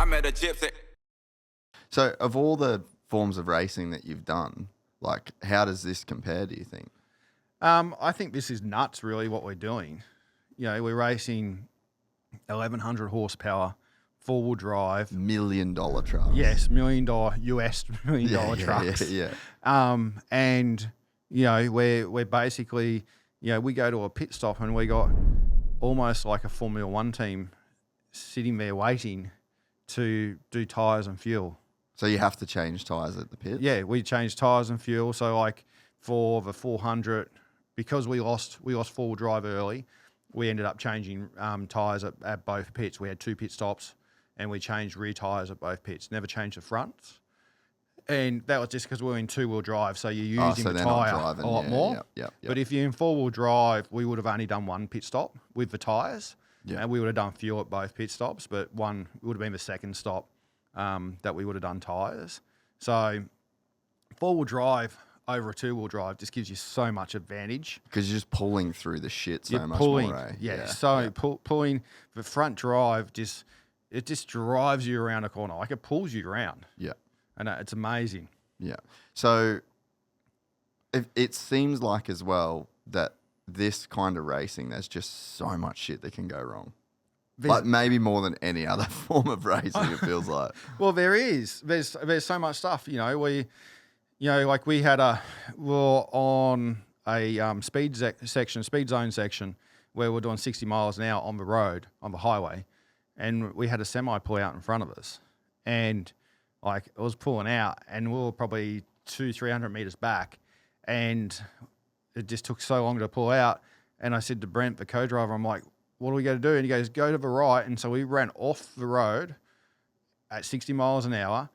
I met a gypsy. So, of all the forms of racing that you've done, like, how does this compare, do you think? I think this is nuts, really, what we're doing. You know, we're racing 1,100 horsepower, four-wheel drive. $1 million trucks. Yes, $1 million US $1 million trucks. Yeah. And you know, we're basically, you know, we go to a pit stop and we got almost like a Formula One team sitting there waiting to do tyres and fuel. So you have to change tyres at the pit? Yeah, we change tyres and fuel. So like for the 400, because we lost four-wheel drive early, we ended up changing tyres at both pits. We had 2 pit stops and we changed rear tyres at both pits. Never changed the fronts. And that was just because we were in 2-wheel drive, so you're using the tyre a lot more. Yep. But if you're in 4-wheel drive, we would have only done 1 pit stop with the tyres. Yeah. And we would have done fuel at both pit stops, but one would have been the second stop that we would have done tyres. So 4-wheel drive over a 2-wheel drive just gives you so much advantage. Because you're just pulling through the shit so You're much pulling, more, eh? Yeah. Pulling the front drive just drives you around a corner. Like it pulls you around. Yeah. And it's amazing. Yeah. So it seems like as well that this kind of racing, there's just so much shit that can go wrong. Like maybe more than any other form of racing, it feels like. Well, there is. There's so much stuff. You know, like we had we're on a speed zone section where we're doing 60 miles an hour on the road, on the highway, and we had a semi pull out in front of us, and like it was pulling out, and we were probably 200-300 meters back, and it just took so long to pull out. And I said to Brent, the co-driver, I'm like, what are we going to do? And he goes, go to the right. And so we ran off the road at 60 miles an hour,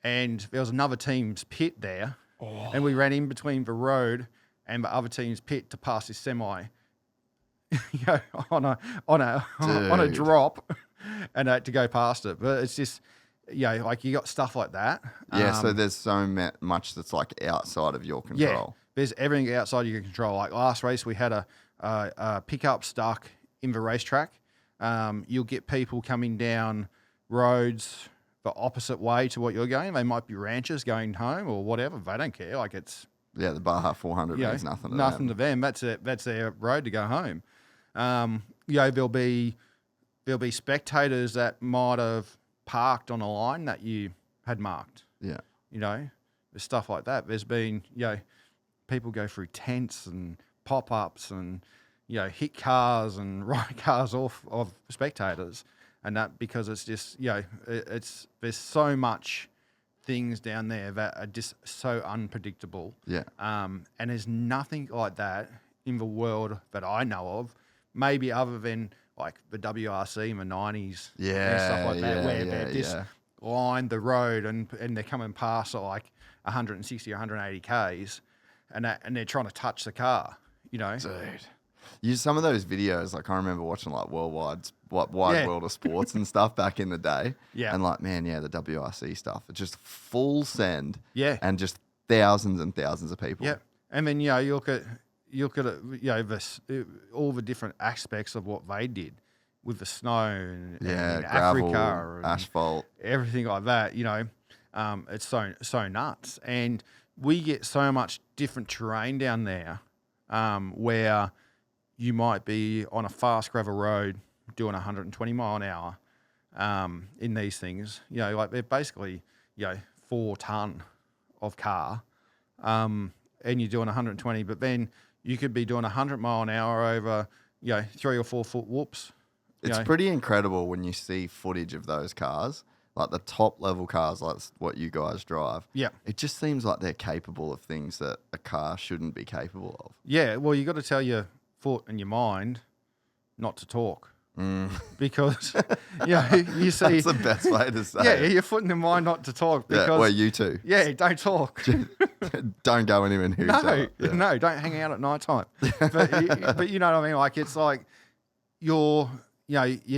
and there was another team's pit there, and we ran in between the road and the other team's pit to pass this semi, you know, on a drop, and to go past it. But it's just, you know, like you got stuff like that. Yeah, so there's so much that's like outside of your control. Yeah, there's everything outside of your control. Like last race, we had a pickup stuck in the racetrack. You'll get people coming down roads the opposite way to what you're going. They might be ranchers going home or whatever. They don't care. Like it's the Baja 400 means nothing to them. Nothing to them. That's their road to go home. You know, there'll be spectators that might have parked on a line that you had marked. Yeah. You know, there's stuff like that. There's been, you know, people go through tents and pop-ups and, you know, hit cars and ride cars off of spectators. And that because it's just, you know, there's so much things down there that are just so unpredictable. Yeah. And there's nothing like that in the world that I know of, maybe other than like the WRC in the 90s and stuff like that, where they just line the road and they're coming past at like 160 or 180 Ks and they're trying to touch the car, you know? Dude. Some of those videos, like I remember watching like Wide World of Sports and stuff back in the day. Yeah. And like, man, the WRC stuff, it's just full send. Yeah. And just thousands and thousands of people. Yeah. And then, you know, you look at it, you know, all the different aspects of what they did with the snow and gravel, Africa and asphalt, everything like that. You know, it's so nuts, and we get so much different terrain down there, where you might be on a fast gravel road doing 120 mile an hour, in these things. You know, like they're basically 4 ton of car, and you're doing 120, but then you could be doing 100 mile an hour over, 3 or 4 foot whoops. It's pretty incredible when you see footage of those cars, like the top level cars, like what you guys drive. Yeah. It just seems like they're capable of things that a car shouldn't be capable of. Yeah. Well, you got to tell your foot and your mind not to talk. Because you see, that's the best way to say it. Your foot and your mind not to talk. Because, well, you too. Yeah, don't talk. Don't go anywhere near each other. No, don't hang out at night time. But you know what I mean? Like it's like you're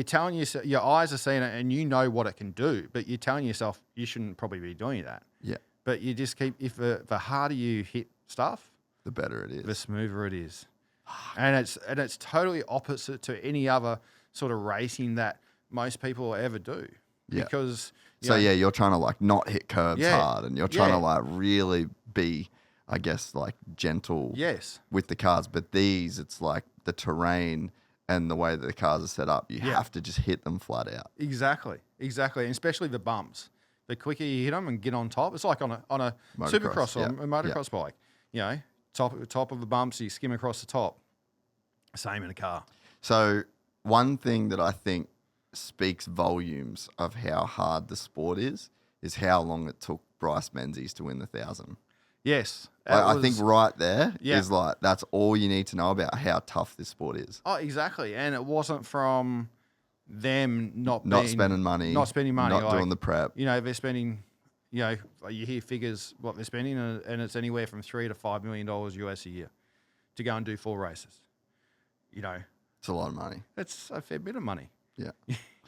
telling yourself, your eyes are seeing it and you know what it can do, but you're telling yourself you shouldn't probably be doing that. Yeah. But you just keep, if the harder you hit stuff, the better it is. The smoother it is. And it's totally opposite to any other sort of racing that most people ever do, because you're trying to like not hit curbs hard, and you're trying to like really be, I guess, like gentle with the cars. But these, it's like the terrain and the way that the cars are set up, you have to just hit them flat out. Exactly, and especially the bumps. The quicker you hit them and get on top, it's like on a supercross or a motocross bike. You know, top of the bumps, you skim across the top. Same in a car. So one thing that I think speaks volumes of how hard the sport is how long it took Bryce Menzies to win the 1,000. Yes. I think right there is like, that's all you need to know about how tough this sport is. Oh, exactly. And it wasn't from them not spending money, not like, doing the prep. You know, they're spending, you know, you hear figures what they're spending, and it's anywhere from $3 to $5 million US a year to go and do 4 races. You know, it's a lot of money. It's a fair bit of money. Yeah.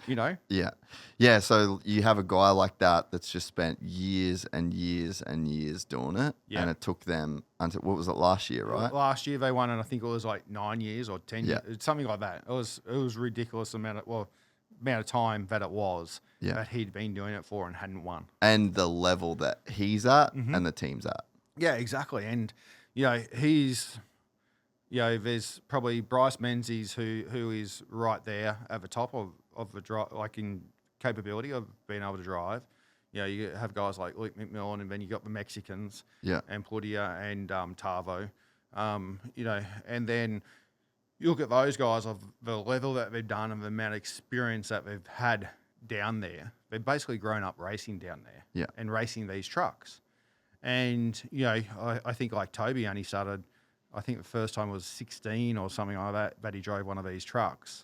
You know? Yeah. So you have a guy like that that's just spent years and years and years doing it. Yeah. And it took them until, what was it, last year, right? Last year they won, and I think it was like 9 years or 10 years, something like that. It was ridiculous amount of time that it was that he'd been doing it for and hadn't won. And the level that he's at and the team's at. Yeah, exactly. And, you know, he's... You know, there's probably Bryce Menzies who is right there at the top of the drive, like in capability of being able to drive. You know, you have guys like Luke McMillan, and then you got the Mexicans, and Plutia and Tavo. You know, and then you look at those guys of the level that they've done and the amount of experience that they've had down there. They've basically grown up racing down there, and racing these trucks. And you know, I think like Toby only started. I think the first time was 16 or something like that he drove one of these trucks.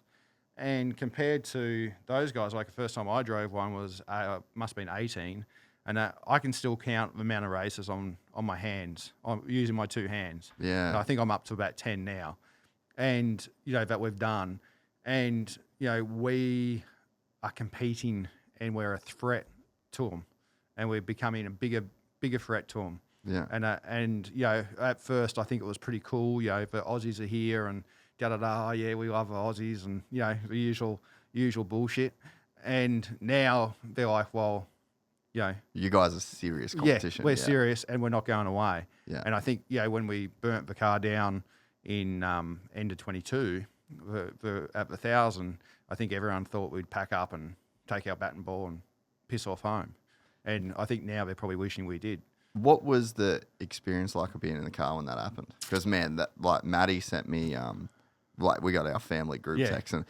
And compared to those guys, like the first time I drove one was, must have been 18. And I can still count the amount of races on my hands, using my 2 hands. Yeah. And I think I'm up to about 10 now. And, you know, that we've done. And, you know, we are competing and we're a threat to them. And we're becoming a bigger threat to them. Yeah. And you know, at first I think it was pretty cool, you know, the Aussies are here and da-da-da, yeah, we love the Aussies and, you know, the usual bullshit. And now they're like, well, you know. You guys are serious competition. Yeah, we're serious and we're not going away. Yeah. And I think, you know, when we burnt the car down in end of 22, at the 1,000, I think everyone thought we'd pack up and take our bat and ball and piss off home. And I think now they're probably wishing we did. What was the experience like of being in the car when that happened? Because man, that like Maddie sent me, like we got our family group text, and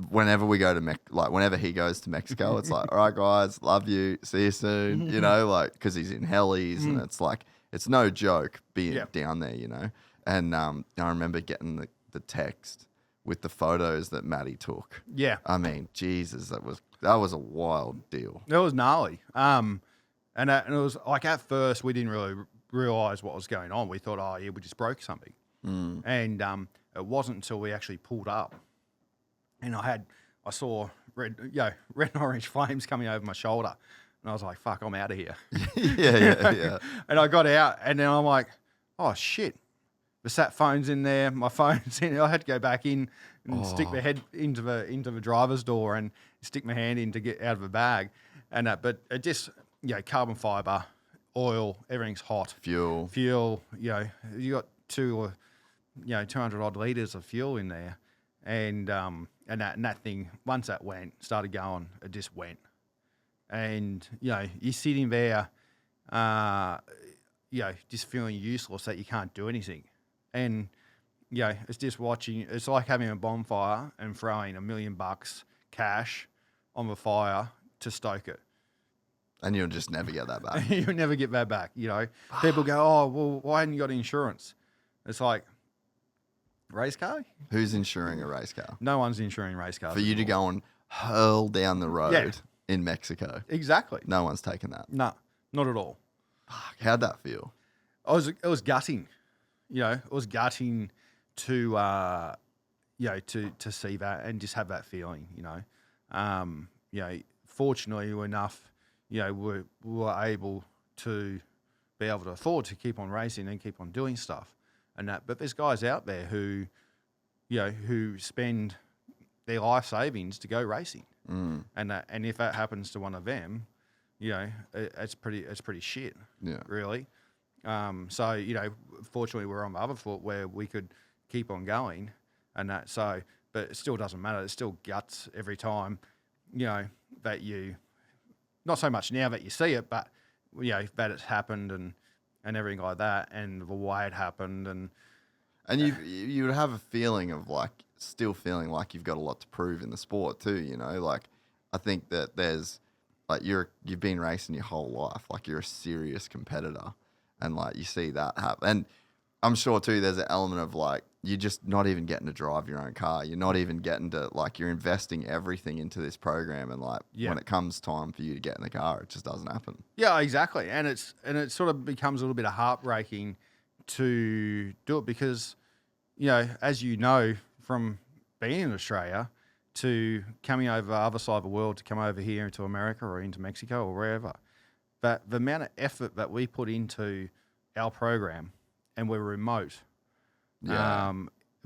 whenever we go to whenever he goes to Mexico, it's like, all right, guys, love you, see you soon, you know, like because he's in helis, and it's like it's no joke being down there, you know. And I remember getting the text with the photos that Maddie took. Yeah, I mean, Jesus, that was a wild deal. It was gnarly. And it was like at first we didn't really realise what was going on. We thought, oh yeah, we just broke something. And it wasn't until we actually pulled up, and I saw red and orange flames coming over my shoulder, and I was like, fuck, I'm out of here. Yeah. And I got out, and then I'm like, oh shit, the sat phone's in there, my phone's in. I had to go back in and stick my head into the driver's door and stick my hand in to get out of the bag, and but it just. You know, carbon fiber, oil, everything's hot. Fuel. You know, you got 200 odd litres of fuel in there. And that thing, once that started going, it just went. And, you know, you're sitting there, you know, just feeling useless that you can't do anything. And, you know, it's just watching, it's like having a bonfire and throwing $1 million cash on the fire to stoke it. And you'll just never get that back. You'll never get that back, you know. People go, oh, well, why hadn't you got insurance? It's like, race car? Who's insuring a race car? No one's insuring race cars. For you to go and hurl down the road in Mexico. Exactly. No one's taken that. No, not at all. How'd that feel? It was gutting. You know, it was gutting to, you know, to see that and just have that feeling, you know. You know, fortunately enough, you know, we were able to be able to afford to keep on racing and keep on doing stuff and that. But there's guys out there who, you know, who spend their life savings to go racing. And if that happens to one of them, it's pretty shit. Yeah. Really. So fortunately we're on the other foot where we could keep on going, and that. So, but it still doesn't matter. It's still guts every time, that you, not so much now that you see it, but that it's happened and everything like that, and the way it happened, and you would have a feeling of still feeling like you've got a lot to prove in the sport too. I think that there's you've been racing your whole life, you're a serious competitor, and you see that happen. And I'm sure too, there's an element of you're just not even getting to drive your own car. You're not even getting to you're investing everything into this program, and when it comes time for you to get in the car, it just doesn't happen. Yeah, exactly. And it sort of becomes a little bit of heartbreaking to do it because, as you know from being in Australia to coming over the other side of the world to come over here into America or into Mexico or wherever, but the amount of effort that we put into our program, and we're remote.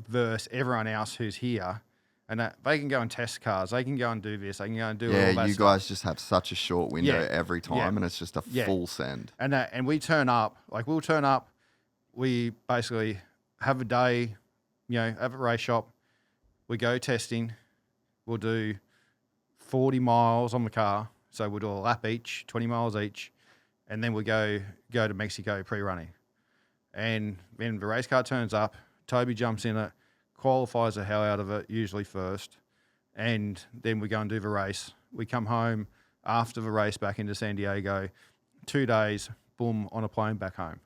Versus everyone else who's here, and that they can go and test cars, they can go and do this, they can go and do all that stuff. You guys just have such a short window every time, and it's just a full send. And we turn up, we'll turn up, we basically have a day, have a race shop, we go testing, we'll do 40 miles on the car, so we'll do a lap each, 20 miles each, and then we go to Mexico pre-running. And then the race car turns up, Toby jumps in it, qualifies the hell out of it, usually first, and then we go and do the race. We come home after the race back into San Diego, 2 days, boom, on a plane back home.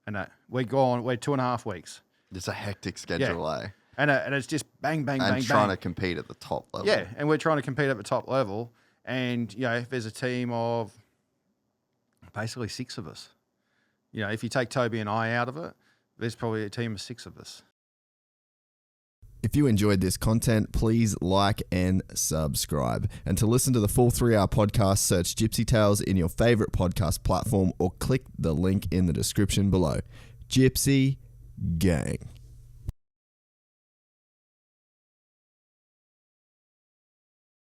And we're 2.5 weeks. It's a hectic schedule, eh? And it's just bang, bang, bang, bang. And trying to compete at the top level. Yeah, and we're trying to compete at the top level. And, there's a team of basically 6 of us. If you take Toby and I out of it, there's probably a team of 6 of us. If you enjoyed this content, please like and subscribe. And to listen to the full 3-hour podcast, search Gypsy Tales in your favorite podcast platform or click the link in the description below. Gypsy Gang.